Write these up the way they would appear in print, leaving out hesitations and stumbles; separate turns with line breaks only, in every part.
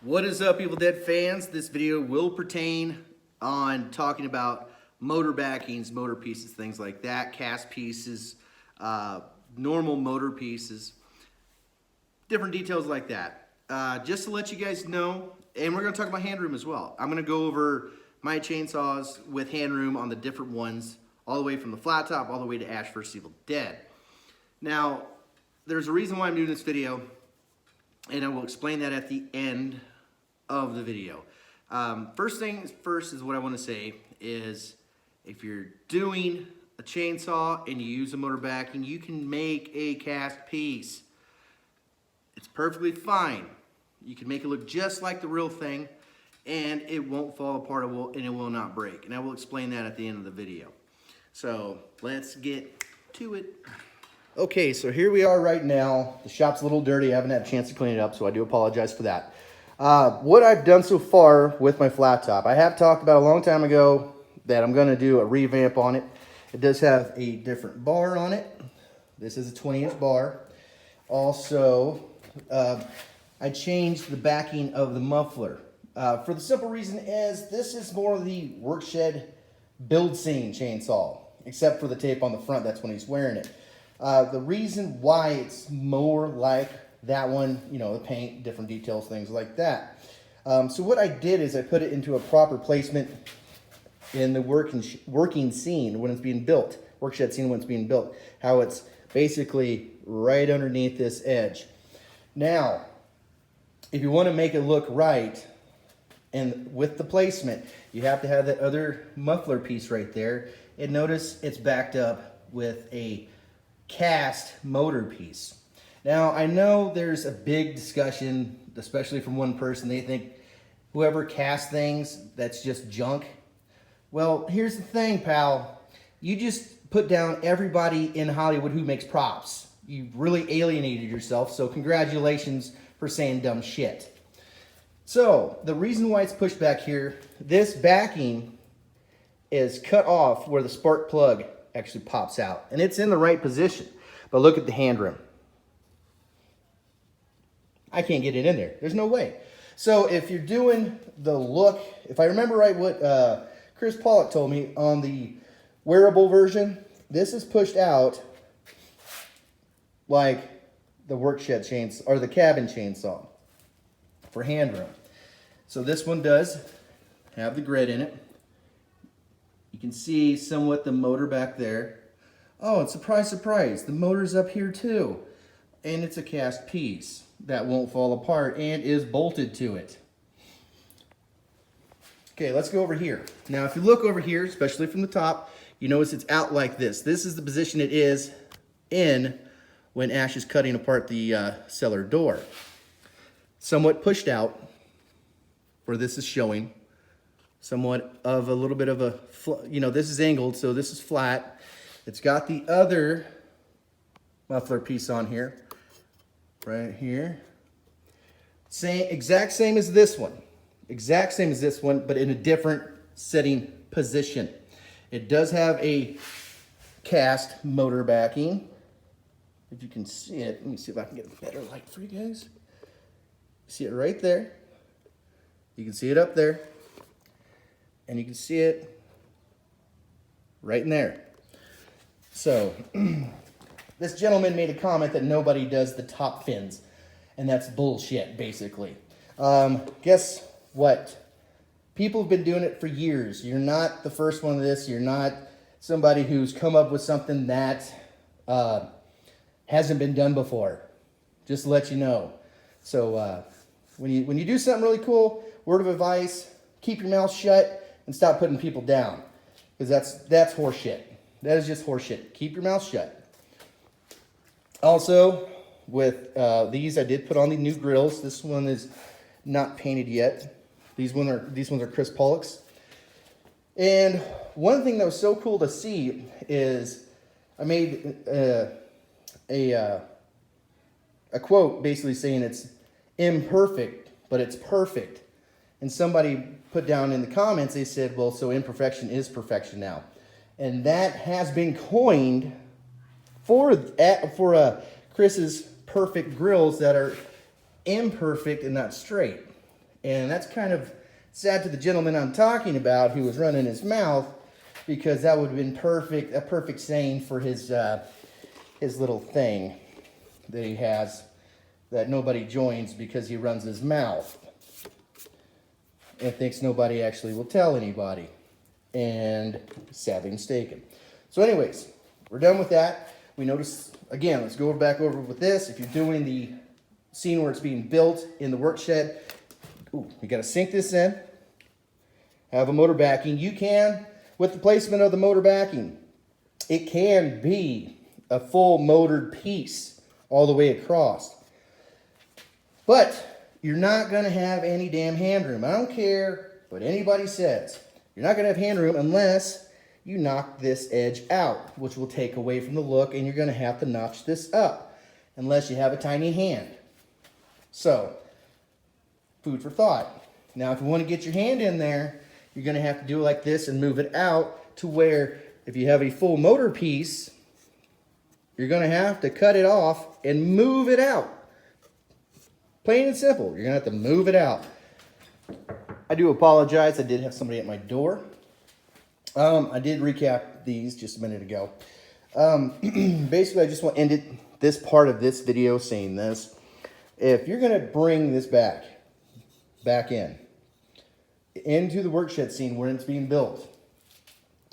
What is up, Evil Dead fans? This video will pertain on talking about motor backings, motor pieces, things like that, cast pieces, normal motor pieces, different details like that. Just to let you guys know, and we're going to talk about hand room as well. I'm going to go over my chainsaws with hand room on the different ones, all the way from the flat top all the way to Ash vs. Evil Dead. Now, there's a reason why I'm doing this video, and I will explain that at the end of the video. First things first is what I want to say is if you're doing a chainsaw and you use a motor backing, you can make a cast piece. It's perfectly fine. You can make it look just like the real thing and it won't fall apart and it will not break. And I will explain that at the end of the video. So let's get to it. Okay, so here we are right now. The shop's a little dirty. I haven't had a chance to clean it up, so I do apologize for that. What I've done so far with my flat top, I have talked about a long time ago that I'm going to do a revamp on it. It does have a different bar on it. This is a 20-inch bar. Also, I changed the backing of the muffler. For the simple reason is this is more of the Workshed build scene chainsaw, except for the tape on the front. That's when he's wearing it. The reason why it's more like that one, you know, the paint, different details, things like that. So what I did is I put it into a proper placement in the working scene when it's being built, Workshed scene when it's being built, how it's basically right underneath this edge. Now, if you want to make it look right, and with the placement, you have to have that other muffler piece right there. And notice it's backed up with a cast motor piece. Now, I know there's a big discussion, especially from one person. They think whoever casts things, that's just junk. Well, here's the thing, pal. You just put down everybody in Hollywood who makes props. You've really alienated yourself, so congratulations for saying dumb shit. So, the reason why it's pushed back here, this backing is cut off where the spark plug actually pops out. And it's in the right position. But look at the hand rim. I can't get it in there. There's no way. So if you're doing the look, if I remember right what Chris Pollock told me on the wearable version, this is pushed out like the Workshed chainsaw or the cabin chainsaw for hand room. So this one does have the grid in it. You can see somewhat the motor back there. Oh, and surprise, surprise, the motor's up here too. And it's a cast piece that won't fall apart and is bolted to it. Okay, let's go over here. Now, if you look over here, especially from the top, you notice it's out like this. This is the position it is in when Ash is cutting apart the cellar door. Somewhat pushed out, where this is showing. Somewhat of a little bit of a, you know, this is angled, so this is flat. It's got the other muffler piece on here, right here. Exact same as this one. Exact same as this one, but in a different setting position. It does have a cast motor backing. If you can see it, let me see if I can get a better light for you guys. See it right there. You can see it up there. And you can see it right in there. So, this gentleman made a comment that nobody does the top fins. And that's bullshit, basically. Guess what? People have been doing it for years. You're not the first one of this. You're not somebody who's come up with something that hasn't been done before. Just to let you know. So, when you do something really cool, word of advice, keep your mouth shut and stop putting people down. Because that's horseshit. That is just horseshit. Keep your mouth shut. Also, with these, I did put on the new grills. This one is not painted yet. These ones are Chris Pollock's. And one thing that was so cool to see is I made a quote basically saying it's imperfect, but it's perfect. And somebody put down in the comments, they said, well, so imperfection is perfection now. And that has been coined for Chris's perfect grills that are imperfect and not straight. And that's kind of sad to the gentleman I'm talking about who was running his mouth, because that would have been a perfect saying for his little thing that he has that nobody joins because he runs his mouth and thinks nobody actually will tell anybody. And sadly mistaken. So anyways, we're done with that. We notice, again, let's go back over with this. If you're doing the scene where it's being built in the work shed, you got to sink this in, have a motor backing. You can, with the placement of the motor backing, it can be a full motored piece all the way across. But you're not going to have any damn hand room. I don't care what anybody says. You're not going to have hand room unless you knock this edge out, which will take away from the look, and you're going to have to notch this up unless you have a tiny hand. So, food for thought. Now, if you want to get your hand in there, you're going to have to do it like this and move it out to where if you have a full motor piece, you're going to have to cut it off and move it out. Plain and simple. You're going to have to move it out. I do apologize. I did have somebody at my door. I did recap these just a minute ago. Basically, I just want to end this part of this video saying this. If you're going to bring this back into the workshed scene where it's being built,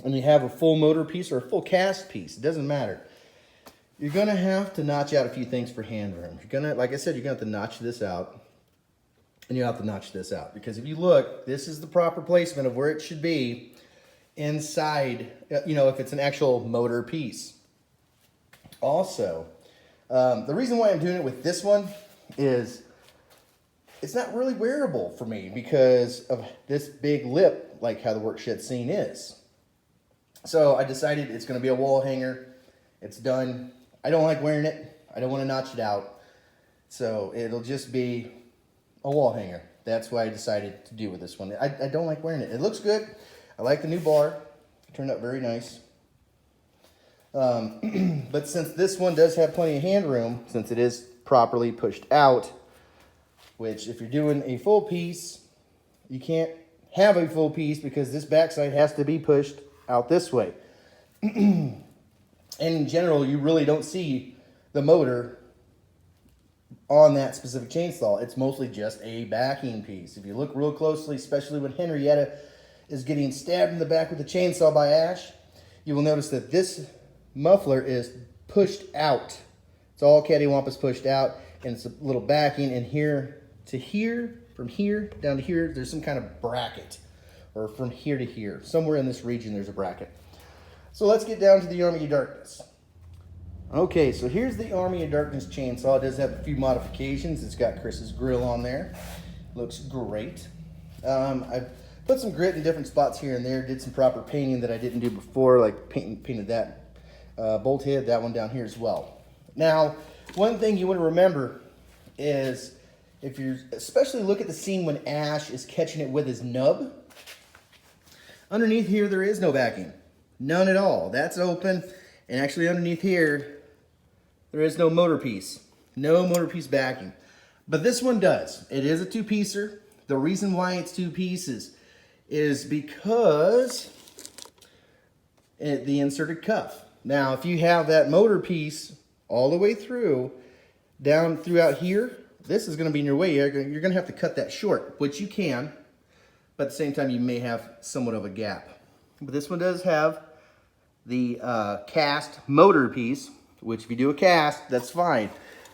and you have a full motor piece or a full cast piece, it doesn't matter. You're going to have to notch out a few things for hand room. You're going to, like I said, you're going to have to notch this out. And you have to notch this out. Because if you look, this is the proper placement of where it should be inside, if it's an actual motor piece. Also, the reason why I'm doing it with this one is it's not really wearable for me because of this big lip, like how the workshed scene is. So I decided it's going to be a wall hanger. It's done. I don't like wearing it. I don't want to notch it out. So it'll just be a wall hanger. That's why I decided to do with this one. I don't like wearing it. It looks good. I like the new bar. It turned out very nice. But since this one does have plenty of hand room, since it is properly pushed out, which if you're doing a full piece, you can't have a full piece because this backside has to be pushed out this way. And in general, you really don't see the motor on that specific chainsaw. It's mostly just a backing piece. If you look real closely, especially when Henrietta is getting stabbed in the back with a chainsaw by Ash, you will notice that this muffler is pushed out. It's all cattywampus pushed out, and it's a little backing, and here to here, from here down to here, there's some kind of bracket, or from here to here. Somewhere in this region, there's a bracket. So let's get down to the Army of Darkness. Okay, so here's the Army of Darkness chainsaw. It does have a few modifications. It's got Chris's grill on there. Looks great. I've put some grit in different spots here and there. Did some proper painting that I didn't do before, like painted that bolt head, that one down here as well. Now, one thing you want to remember is if you especially look at the scene when Ash is catching it with his nub, underneath here there is no backing. None at all. That's open. And actually underneath here, there is no motor piece. No motor piece backing. But this one does. It is a two-piecer. The reason why it's two pieces is because the inserted cuff. Now, if you have that motor piece all the way through, down throughout here, this is going to be in your way. You're going to have to cut that short, which you can. But at the same time, you may have somewhat of a gap. But this one does have the cast motor piece, which if you do a cast, that's fine.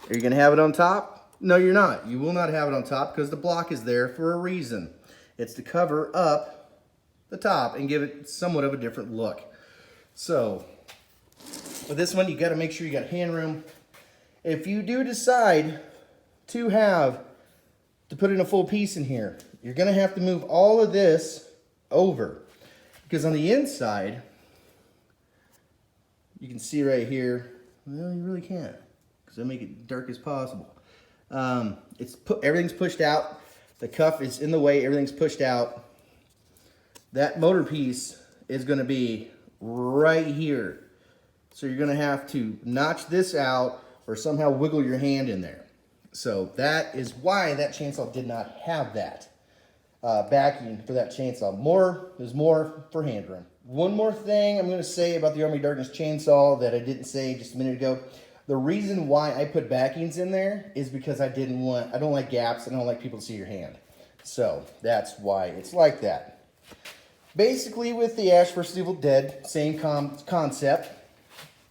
Are you going to have it on top? No, you're not. You will not have it on top because the block is there for a reason. It's to cover up the top and give it somewhat of a different look. So, with this one, you got to make sure you got hand room. If you do decide to put in a full piece in here, you're going to have to move all of this over. Because on the inside, you can see right here, well, you really can't, because I make it dark as possible. Everything's pushed out. The cuff is in the way. Everything's pushed out. That motor piece is going to be right here. So you're going to have to notch this out or somehow wiggle your hand in there. So that is why that chainsaw did not have that.
backing for that chainsaw. There's more for hand room. One more thing I'm going to say about the Army of Darkness chainsaw that I didn't say just a minute ago. The reason why I put backings in there is because I don't like gaps. I don't like people to see your hand. So that's why it's like that. Basically with the Ash vs. Evil Dead, same concept.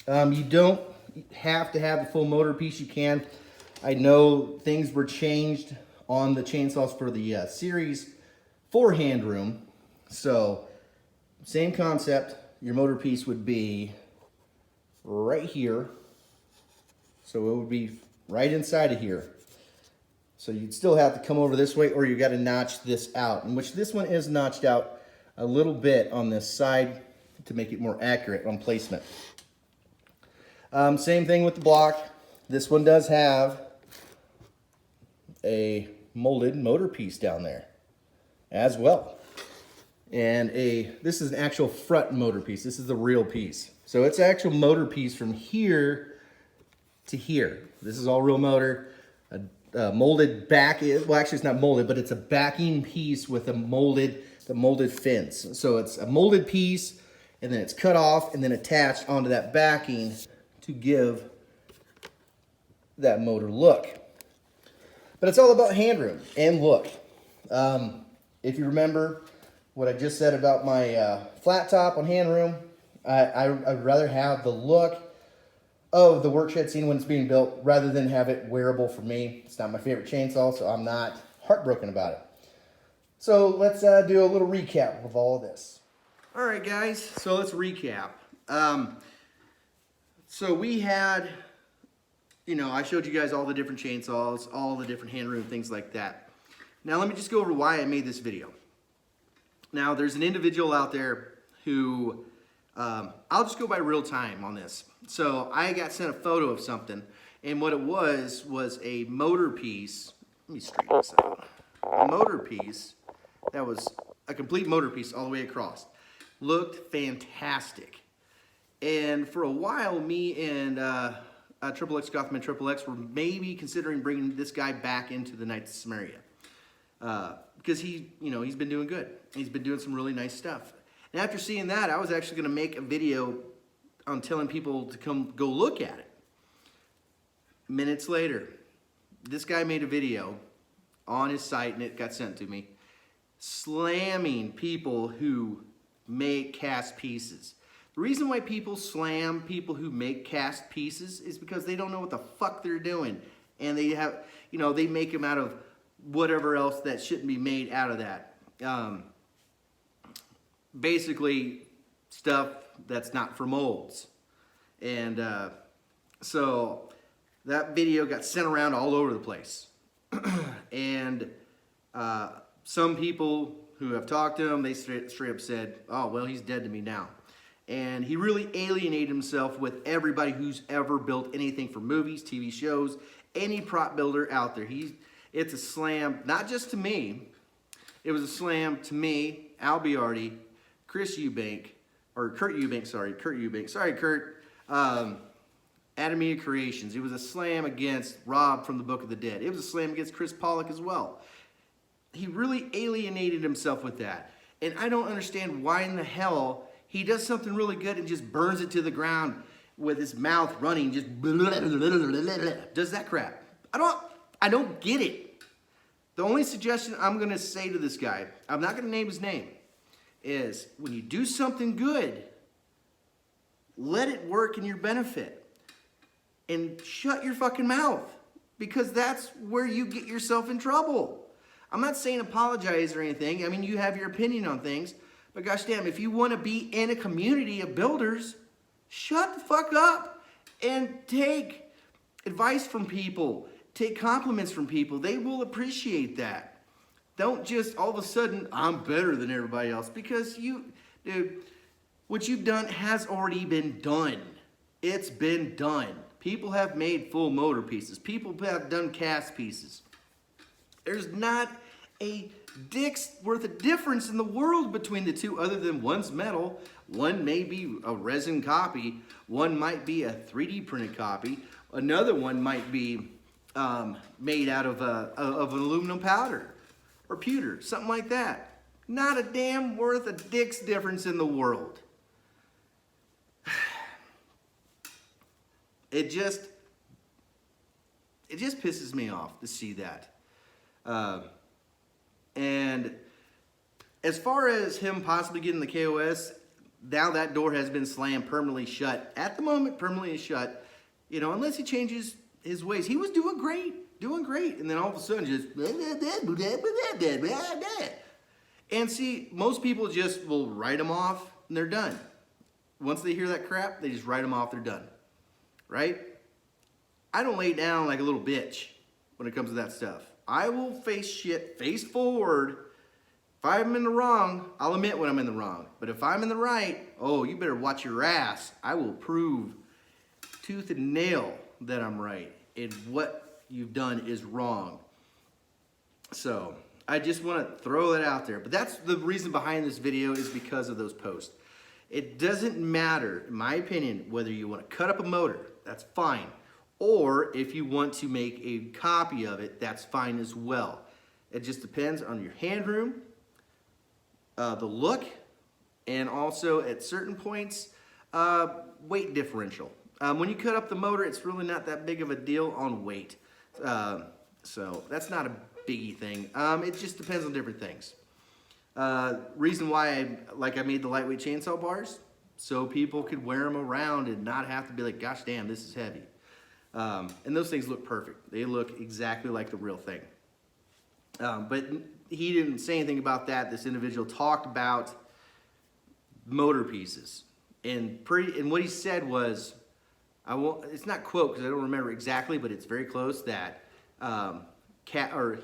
You don't have to have the full motor piece. You can. I know things were changed on the chainsaws for the series for hand room. So same concept. Your motor piece would be right here. So it would be right inside of here. So you'd still have to come over this way, or you got to notch this out, in which this one is notched out a little bit on this side to make it more accurate on placement. Same thing with the block. This one does have a molded motor piece down there as well. And this is an actual front motor piece. This is the real piece. So it's an actual motor piece from here to here. This is all real motor. A molded back, well actually it's not molded, but it's a backing piece with the molded fins. So it's a molded piece, and then it's cut off and then attached onto that backing to give that motor look. But it's all about hand room and look. If you remember what I just said about my flat top on hand room, I'd rather have the look of the work shed scene when it's being built rather than have it wearable for me. It's not my favorite chainsaw, so I'm not heartbroken about it. So let's do a little recap of all of this.
All right, guys, so let's recap. So we had, I showed you guys all the different chainsaws, all the different hand room, things like that. Now let me just go over why I made this video. Now there's an individual out there who, I'll just go by real time on this. So I got sent a photo of something, and what it was a motor piece. Let me straighten this out. A motor piece that was a complete motor piece all the way across. Looked fantastic. And for a while, me and Triple X Gotham Triple X were maybe considering bringing this guy back into the Knights of Samaria. Because he's been doing good. He's been doing some really nice stuff. And after seeing that, I was actually going to make a video on telling people to come go look at it. Minutes later, this guy made a video on his site, and it got sent to me, slamming people who make cast pieces. The reason why people slam people who make cast pieces is because they don't know what the fuck they're doing. And they have, they make them out of whatever else that shouldn't be made out of that. Basically, stuff that's not for molds. And so that video got sent around all over the place. And some people who have talked to him, they straight up said, oh, well, he's dead to me now. And he really alienated himself with everybody who's ever built anything for movies, TV shows, any prop builder out there. It's a slam, not just to me. It was a slam to me, Al Biardi, Kurt Eubank, sorry, Kurt, Adamia Creations. It was a slam against Rob from the Book of the Dead. It was a slam against Chris Pollock as well. He really alienated himself with that. And I don't understand why in the hell he does something really good and just burns it to the ground with his mouth running, just does that crap. I don't get it. The only suggestion I'm going to say to this guy, I'm not going to name his name, is when you do something good, let it work in your benefit. And shut your fucking mouth, because that's where you get yourself in trouble. I'm not saying apologize or anything. I mean, you have your opinion on things. But gosh damn, if you want to be in a community of builders, shut the fuck up and take advice from people. Take compliments from people. They will appreciate that. Don't just all of a sudden, I'm better than everybody else. Because dude, what you've done has already been done. It's been done. People have made full motor pieces. People have done cast pieces. There's not a dick's worth of difference in the world between the two, other than one's metal, one may be a resin copy, one might be a 3D printed copy, another one might be made out of an aluminum powder. or pewter, something like that. Not a damn worth a dick's difference in the world. It just pisses me off to see that. And as far as him possibly getting the KOS, now that door has been slammed permanently shut. At the moment, permanently shut. You know, unless he changes his ways. He was doing great. And then all of a sudden just... And see, most people just will write them off and they're done. Once they hear that crap, they just write them off, they're done. Right? I don't lay down like a little bitch when it comes to that stuff. I will face shit face forward. If I'm in the wrong, I'll admit when I'm in the wrong. But if I'm in the right, oh, you better watch your ass. I will prove tooth and nail that I'm right and what you've done is wrong. So I just want to throw that out there. But that's the reason behind this video, is because of those posts. It doesn't matter, in my opinion, whether you want to cut up a motor, that's fine. Or if you want to make a copy of it, that's fine as well. It just depends on your hand room, the look, and also at certain points, weight differential. When you cut up the motor, it's really not that big of a deal on weight. So that's not a biggie thing. It just depends on different things. Reason why I made the lightweight chainsaw bars, so people could wear them around and not have to be like, gosh damn, this is heavy. And those things look perfect. They look exactly like the real thing. But he didn't say anything about that. This individual talked about motor pieces. And what he said was, it's not quote because I don't remember exactly, but it's very close, that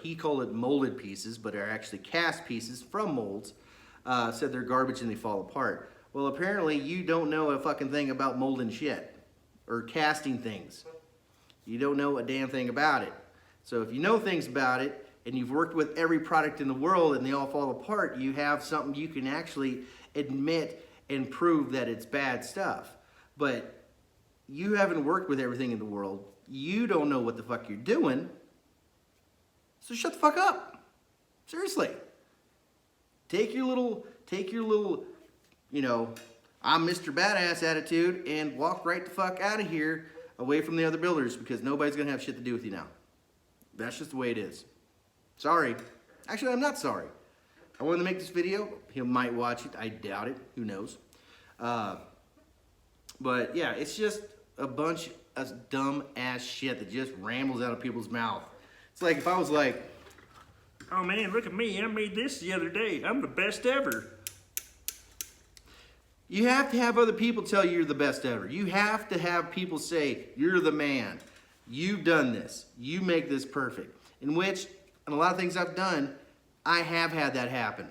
he called it molded pieces, but are actually cast pieces from molds, said they're garbage and they fall apart. Well, apparently you don't know a fucking thing about molding shit or casting things. You don't know a damn thing about it. So if you know things about it and you've worked with every product in the world and they all fall apart, you have something you can actually admit and prove that it's bad stuff. But you haven't worked with everything in the world. You don't know what the fuck you're doing. So shut the fuck up. Seriously. Take your little, you know, I'm Mr. Badass attitude and walk right the fuck out of here away from the other builders, because nobody's gonna have shit to do with you now. That's just the way it is. Sorry. Actually, I'm not sorry. I wanted to make this video. He might watch it. I doubt it. Who knows? But yeah, it's just a bunch of dumb ass shit that just rambles out of people's mouth. It's like if I was like,
oh man, look at me, I made this the other day. I'm the best ever.
you have to have other people tell you you're the best ever. You have to have people say, you're the man. You've done this. You make this perfect. In which, in a lot of things I've done, I have had that happen.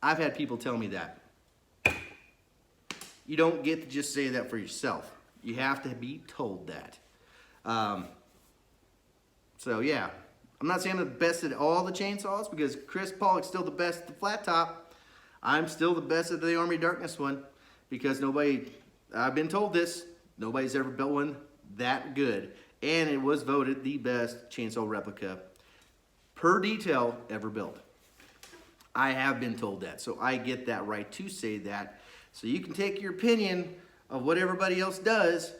I've had people tell me that. You don't get to just say that for yourself. You have to be told that. So yeah, I'm not saying I'm the best at all the chainsaws, because Chris Pollock's still the best at the flat top. I'm still the best at the Army Darkness one, because I've been told this, nobody's ever built one that good. And it was voted the best chainsaw replica per detail ever built. I have been told that, so I get that right to say that. So you can take your opinion of what everybody else does,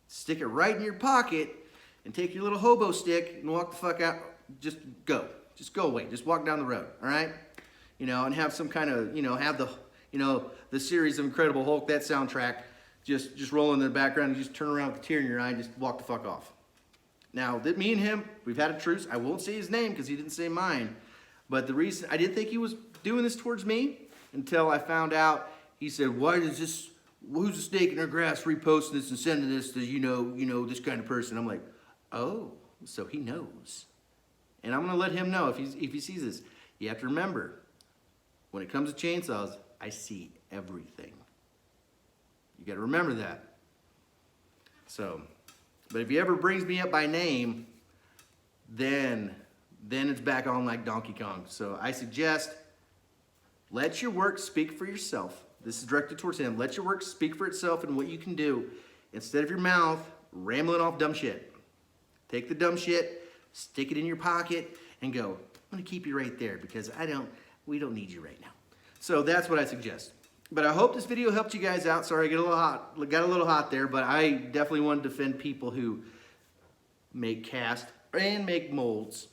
stick it right in your pocket, and take your little hobo stick and walk the fuck out. Just go away. Just walk down the road, all right? You know, and have some kind of, have the series of Incredible Hulk, that soundtrack, just roll in the background and just turn around with a tear in your eye and just walk the fuck off. Now, me and him, we've had a truce. I won't say his name because he didn't say mine. But the reason, I didn't think he was doing this towards me until I found out. He said, who's the snake in our grass reposting this and sending this to, this kind of person? I'm like, oh, so he knows. And I'm going to let him know if he sees this. You have to remember, when it comes to chainsaws, I see everything. You got to remember that. So, but if he ever brings me up by name, then it's back on like Donkey Kong. So I suggest, let your work speak for yourself. This is directed towards him. Let your work speak for itself and what you can do, instead of your mouth rambling off dumb shit. Take the dumb shit, stick it in your pocket, and go, I'm gonna keep you right there because we don't need you right now. So that's what I suggest. But I hope this video helped you guys out. Sorry, I got a little hot there, but I definitely want to defend people who make cast and make molds.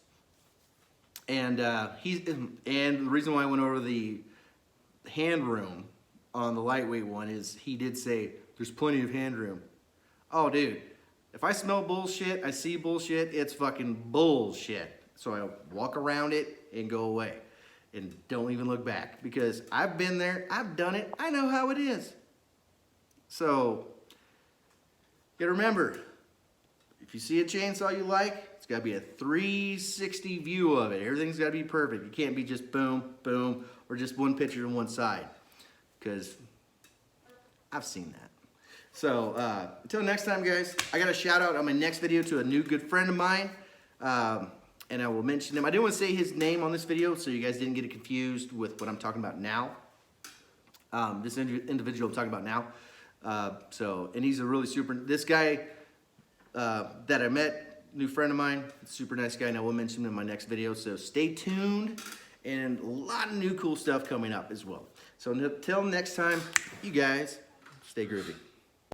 And and the reason why I went over the hand room on the lightweight one is he did say there's plenty of hand room. Oh, dude, if I smell bullshit, I see bullshit, it's fucking bullshit. So I walk around it and go away and don't even look back because I've been there, I've done it, I know how it is. So, you gotta remember, if you see a chainsaw you like, it's gotta be a 360 view of it. Everything's gotta be perfect. It can't be just boom, boom, or just one picture on one side. Because I've seen that. So, until next time, guys, I got a shout out on my next video to a new good friend of mine. And I will mention him. I didn't want to say his name on this video so you guys didn't get it confused with what I'm talking about now. This individual I'm talking about now. And he's a really this guy that I met, new friend of mine, super nice guy, and I will mention him in my next video. So stay tuned, and a lot of new cool stuff coming up as well. So until next time, you guys, stay groovy.